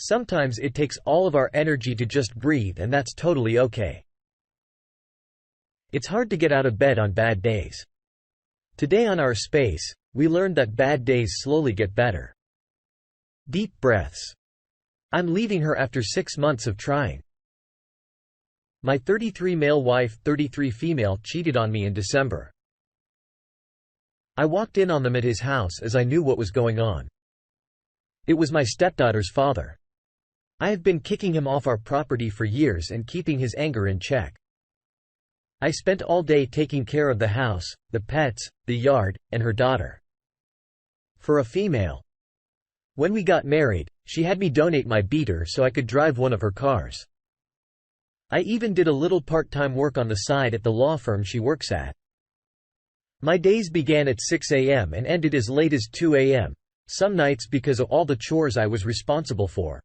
Sometimes it takes all of our energy to just breathe, and that's totally okay. It's hard to get out of bed on bad days. Today on Our Space, we learned that bad days slowly get better. Deep breaths. I'm leaving her after 6 months of trying. My 33 male wife, 33 female, cheated on me in December. I walked in on them at his house as I knew what was going on. It was my stepdaughter's father. I have been kicking him off our property for years and keeping his anger in check. I spent all day taking care of the house, the pets, the yard, and her daughter. For a female. When we got married, she had me donate my beater so I could drive one of her cars. I even did a little part-time work on the side at the law firm she works at. My days began at 6 a.m. and ended as late as 2 a.m., some nights because of all the chores I was responsible for.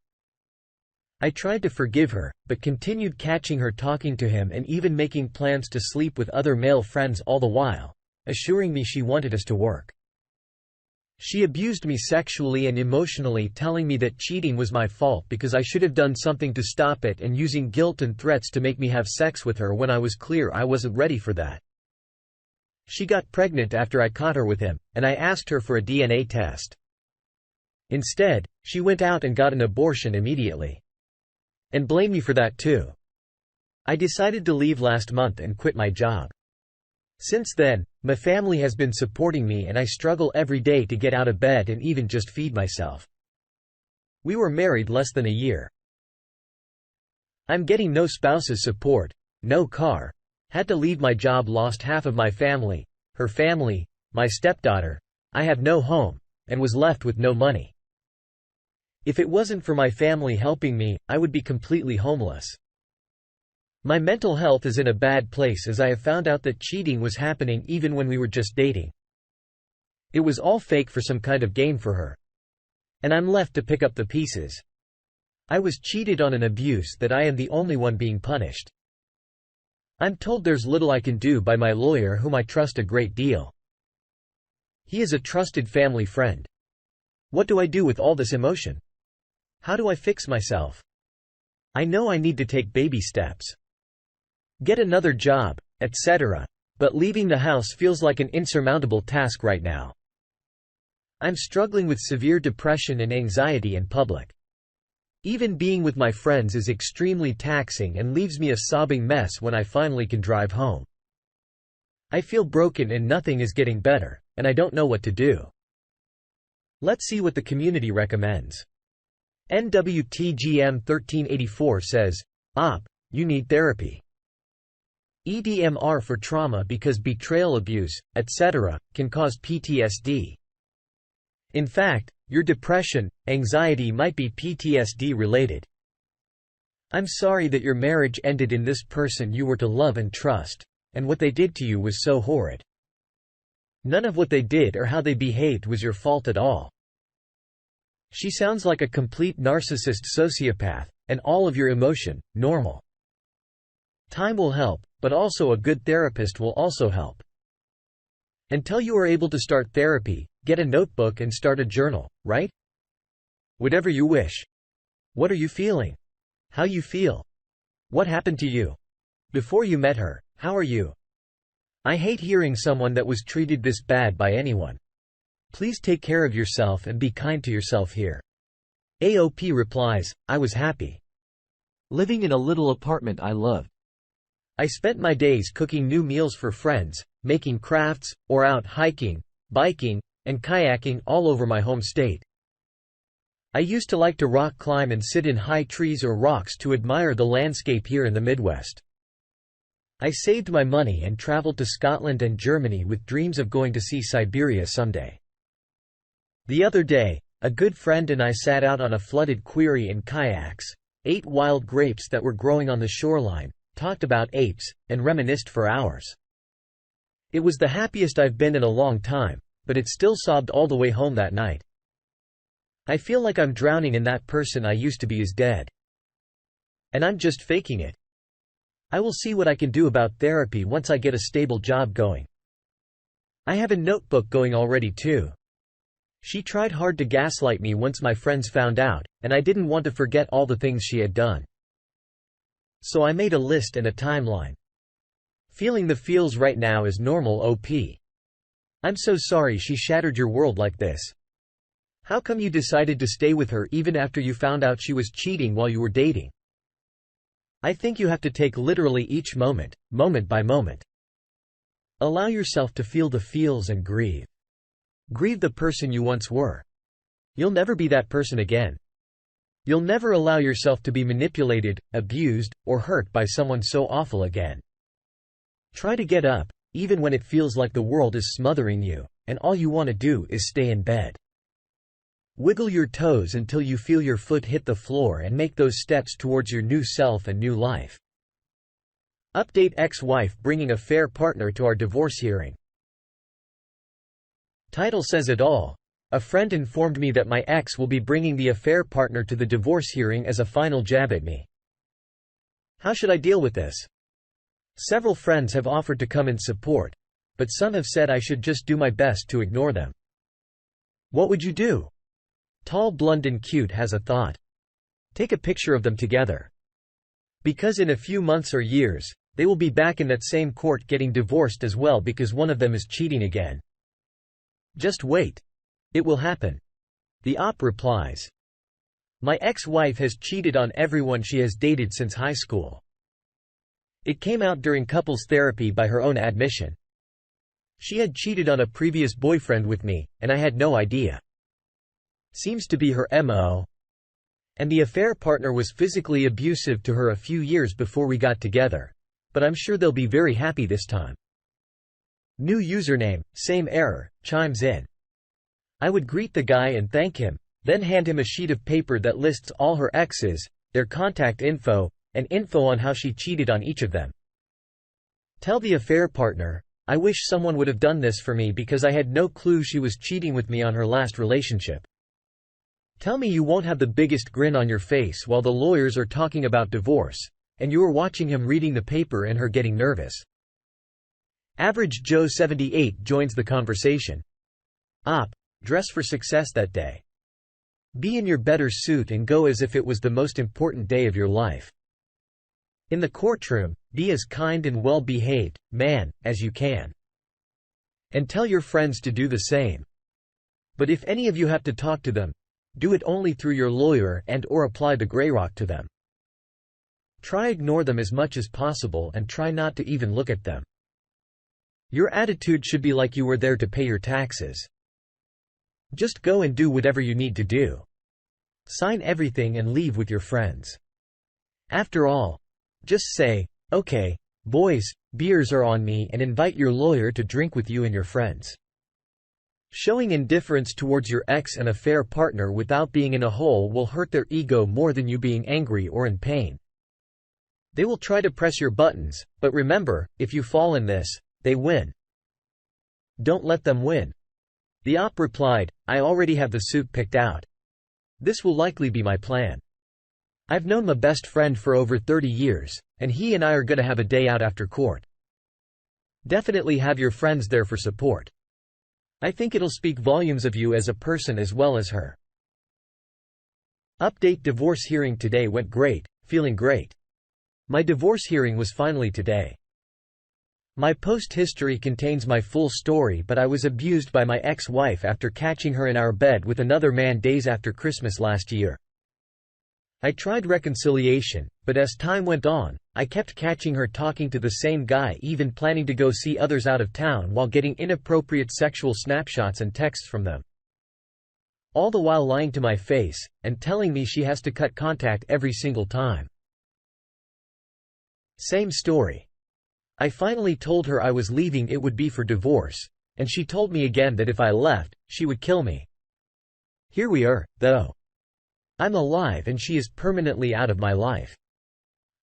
I tried to forgive her, but continued catching her talking to him and even making plans to sleep with other male friends all the while, assuring me she wanted us to work. She abused me sexually and emotionally, telling me that cheating was my fault because I should have done something to stop it, and using guilt and threats to make me have sex with her when I was clear I wasn't ready for that. She got pregnant after I caught her with him, and I asked her for a DNA test. Instead, she went out and got an abortion immediately. And blamed me for that too. I decided to leave last month and quit my job. Since then, my family has been supporting me, and I struggle every day to get out of bed and even just feed myself. We were married less than a year. I'm getting no spouse's support, no car, had to leave my job, lost half of my family, her family, my stepdaughter, I have no home, and was left with no money. If it wasn't for my family helping me, I would be completely homeless. My mental health is in a bad place as I have found out that cheating was happening even when we were just dating. It was all fake for some kind of gain for her. And I'm left to pick up the pieces. I was cheated on and abused that I am the only one being punished. I'm told there's little I can do by my lawyer, whom I trust a great deal. He is a trusted family friend. What do I do with all this emotion? How do I fix myself? I know I need to take baby steps. Get another job, etc. But leaving the house feels like an insurmountable task right now. I'm struggling with severe depression and anxiety in public. Even being with my friends is extremely taxing and leaves me a sobbing mess when I finally can drive home. I feel broken and nothing is getting better, and I don't know what to do. Let's see what the community recommends. NWTGM 1384 says, "Op, you need therapy. EDMR for trauma because betrayal, abuse, etc., can cause PTSD. In fact, your depression, anxiety might be PTSD related. I'm sorry that your marriage ended in this person you were to love and trust, and what they did to you was so horrid. None of what they did or how they behaved was your fault at all. She sounds like a complete narcissist sociopath, and all of your emotion, normal. Time will help, but also a good therapist will also help. Until you are able to start therapy, get a notebook and start a journal, right? Whatever you wish. What are you feeling? How you feel? What happened to you? Before you met her, how are you? I hate hearing someone that was treated this bad by anyone. Please take care of yourself and be kind to yourself here." AOP replies, "I was happy. Living in a little apartment I loved. I spent my days cooking new meals for friends, making crafts, or out hiking, biking, and kayaking all over my home state. I used to like to rock climb and sit in high trees or rocks to admire the landscape here in the Midwest. I saved my money and traveled to Scotland and Germany with dreams of going to see Siberia someday. The other day, a good friend and I sat out on a flooded quarry in kayaks, ate wild grapes that were growing on the shoreline, talked about apes, and reminisced for hours. It was the happiest I've been in a long time, but it still sobbed all the way home that night. I feel like I'm drowning and that person I used to be is dead. And I'm just faking it. I will see what I can do about therapy once I get a stable job going. I have a notebook going already too. She tried hard to gaslight me once my friends found out, and I didn't want to forget all the things she had done. So I made a list and a timeline. Feeling the feels right now is normal OP. I'm so sorry she shattered your world like this. How come you decided to stay with her even after you found out she was cheating while you were dating? I think you have to take literally each moment, moment by moment. Allow yourself to feel the feels and grieve. Grieve the person you once were. You'll never be that person again. You'll never allow yourself to be manipulated, abused, or hurt by someone so awful again. Try to get up, even when it feels like the world is smothering you, and all you want to do is stay in bed. Wiggle your toes until you feel your foot hit the floor and make those steps towards your new self and new life. Update: ex-wife bringing affair partner to our divorce hearing. Title says it all. A friend informed me that my ex will be bringing the affair partner to the divorce hearing as a final jab at me. How should I deal with this? Several friends have offered to come in support, but some have said I should just do my best to ignore them. What would you do? Tall, blonde and cute has a thought. Take a picture of them together. Because in a few months or years, they will be back in that same court getting divorced as well because one of them is cheating again. Just wait. It will happen. The op replies. My ex-wife has cheated on everyone she has dated since high school. It came out during couples therapy by her own admission. She had cheated on a previous boyfriend with me, and I had no idea. Seems to be her MO. And the affair partner was physically abusive to her a few years before we got together. But I'm sure they'll be very happy this time. New username, same error, chimes in. I would greet the guy and thank him, then hand him a sheet of paper that lists all her exes, their contact info, and info on how she cheated on each of them. Tell the affair partner, I wish someone would have done this for me because I had no clue she was cheating with me on her last relationship. Tell me you won't have the biggest grin on your face while the lawyers are talking about divorce, and you are watching him reading the paper and her getting nervous. Average Joe 78 joins the conversation. Op: dress for success that day. Be in your better suit and go as if it was the most important day of your life. In the courtroom, be as kind and well-behaved, man, as you can. And tell your friends to do the same. But if any of you have to talk to them, do it only through your lawyer and/or apply the gray rock to them. Try ignore them as much as possible and try not to even look at them. Your attitude should be like you were there to pay your taxes. Just go and do whatever you need to do. Sign everything and leave with your friends. After all, just say, okay, boys, beers are on me, and invite your lawyer to drink with you and your friends. Showing indifference towards your ex and affair partner without being in a hole will hurt their ego more than you being angry or in pain. They will try to press your buttons, but remember, if you fall in this, they win. Don't let them win. The op replied, I already have the suit picked out. This will likely be my plan. I've known my best friend for over 30 years, and he and I are gonna have a day out after court. Definitely have your friends there for support. I think it'll speak volumes of you as a person as well as her. Update: divorce hearing today went great, feeling great. My divorce hearing was finally today. My post history contains my full story, but I was abused by my ex-wife after catching her in our bed with another man days after Christmas last year. I tried reconciliation, but as time went on, I kept catching her talking to the same guy, even planning to go see others out of town while getting inappropriate sexual snapshots and texts from them. All the while lying to my face, and telling me she has to cut contact every single time. Same story. I finally told her I was leaving, it would be for divorce, and she told me again that if I left, she would kill me. Here we are, though. I'm alive and she is permanently out of my life.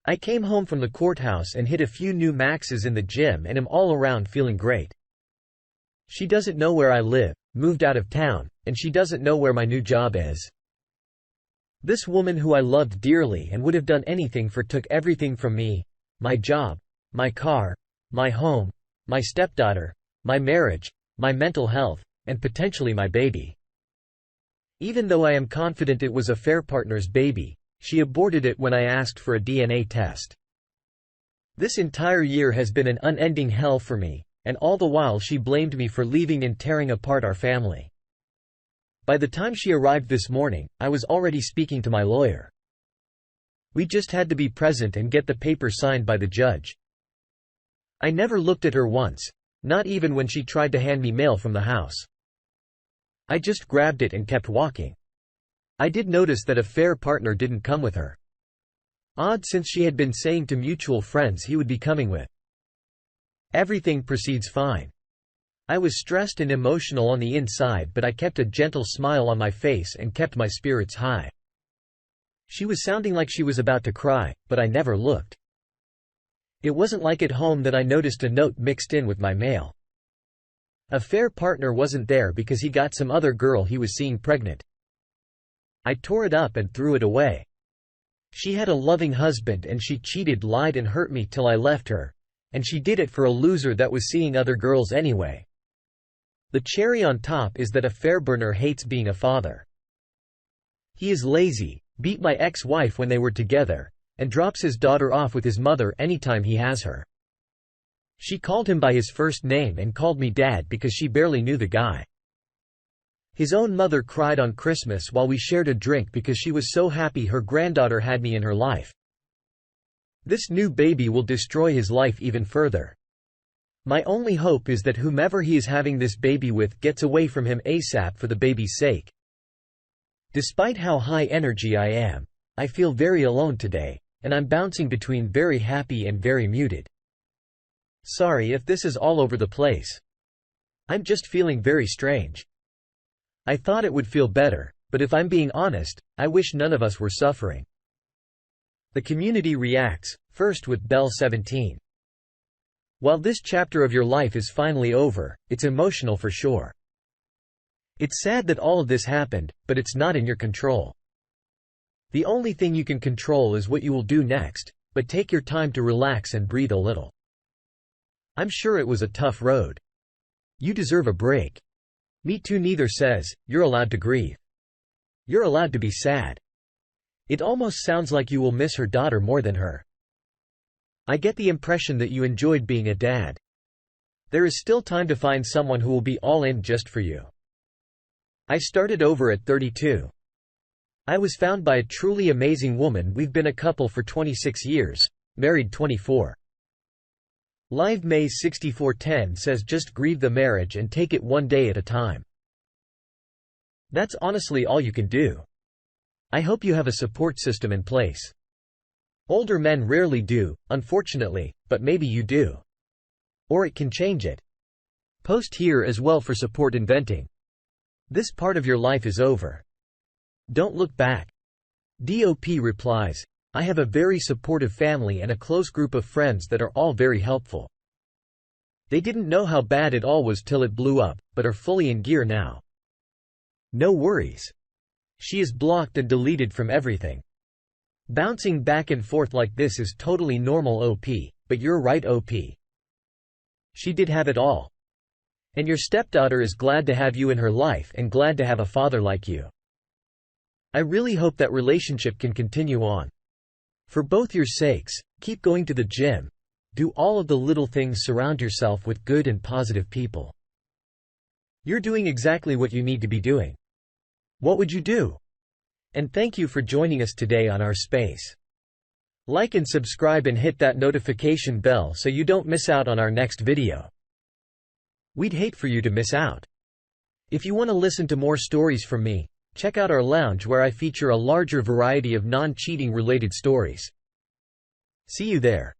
I came home from the courthouse and hit a few new maxes in the gym and am all around feeling great. She doesn't know where I live, moved out of town, and she doesn't know where my new job is. This woman who I loved dearly and would have done anything for took everything from me: my job, my car, my home, my stepdaughter, my marriage, my mental health, and potentially my baby. Even though I am confident it was a fair partner's baby, she aborted it when I asked for a DNA test. This entire year has been an unending hell for me, and all the while she blamed me for leaving and tearing apart our family. By the time she arrived this morning, I was already speaking to my lawyer. We just had to be present and get the paper signed by the judge. I never looked at her once, not even when she tried to hand me mail from the house. I just grabbed it and kept walking. I did notice that a fair partner didn't come with her. Odd, since she had been saying to mutual friends he would be coming with. Everything proceeds fine. I was stressed and emotional on the inside, but I kept a gentle smile on my face and kept my spirits high. She was sounding like she was about to cry, but I never looked. It wasn't like at home that I noticed a note mixed in with my mail. A fair partner wasn't there because he got some other girl he was seeing pregnant. I tore it up and threw it away. She had a loving husband and she cheated, lied and hurt me till I left her, and she did it for a loser that was seeing other girls anyway. The cherry on top is that a fair burner hates being a father. He is lazy, beat my ex-wife when they were together, and drops his daughter off with his mother anytime he has her. She called him by his first name and called me dad because she barely knew the guy. His own mother cried on Christmas while we shared a drink because she was so happy her granddaughter had me in her life. This new baby will destroy his life even further. My only hope is that whomever he is having this baby with gets away from him ASAP for the baby's sake. Despite how high energy I am, I feel very alone today, and I'm bouncing between very happy and very muted. Sorry if this is all over the place. I'm just feeling very strange. I thought it would feel better, but if I'm being honest, I wish none of us were suffering. The community reacts, first with Bell 17. While this chapter of your life is finally over, it's emotional for sure. It's sad that all of this happened, but it's not in your control. The only thing you can control is what you will do next, but take your time to relax and breathe a little. I'm sure it was a tough road. You deserve a break. Me Too Neither says, you're allowed to grieve. You're allowed to be sad. It almost sounds like you will miss her daughter more than her. I get the impression that you enjoyed being a dad. There is still time to find someone who will be all in just for you. I started over at 32. I was found by a truly amazing woman. We've been a couple for 26 years, married 24. Live Maze 6410 says just grieve the marriage and take it one day at a time. That's honestly all you can do. I hope you have a support system in place. Older men rarely do, unfortunately, but maybe you do. Or it can change it. Post here as well for support in venting. This part of your life is over. Don't look back. DOP replies, I have a very supportive family and a close group of friends that are all very helpful. They didn't know how bad it all was till it blew up, but are fully in gear now. No worries. She is blocked and deleted from everything. Bouncing back and forth like this is totally normal OP, but you're right OP. She did have it all. And your stepdaughter is glad to have you in her life and glad to have a father like you. I really hope that relationship can continue on. For both your sakes, keep going to the gym. Do all of the little things, surround yourself with good and positive people. You're doing exactly what you need to be doing. What would you do? And thank you for joining us today on our space. Like and subscribe and hit that notification bell so you don't miss out on our next video. We'd hate for you to miss out. If you want to listen to more stories from me, check out our lounge where I feature a larger variety of non-cheating related stories. See you there.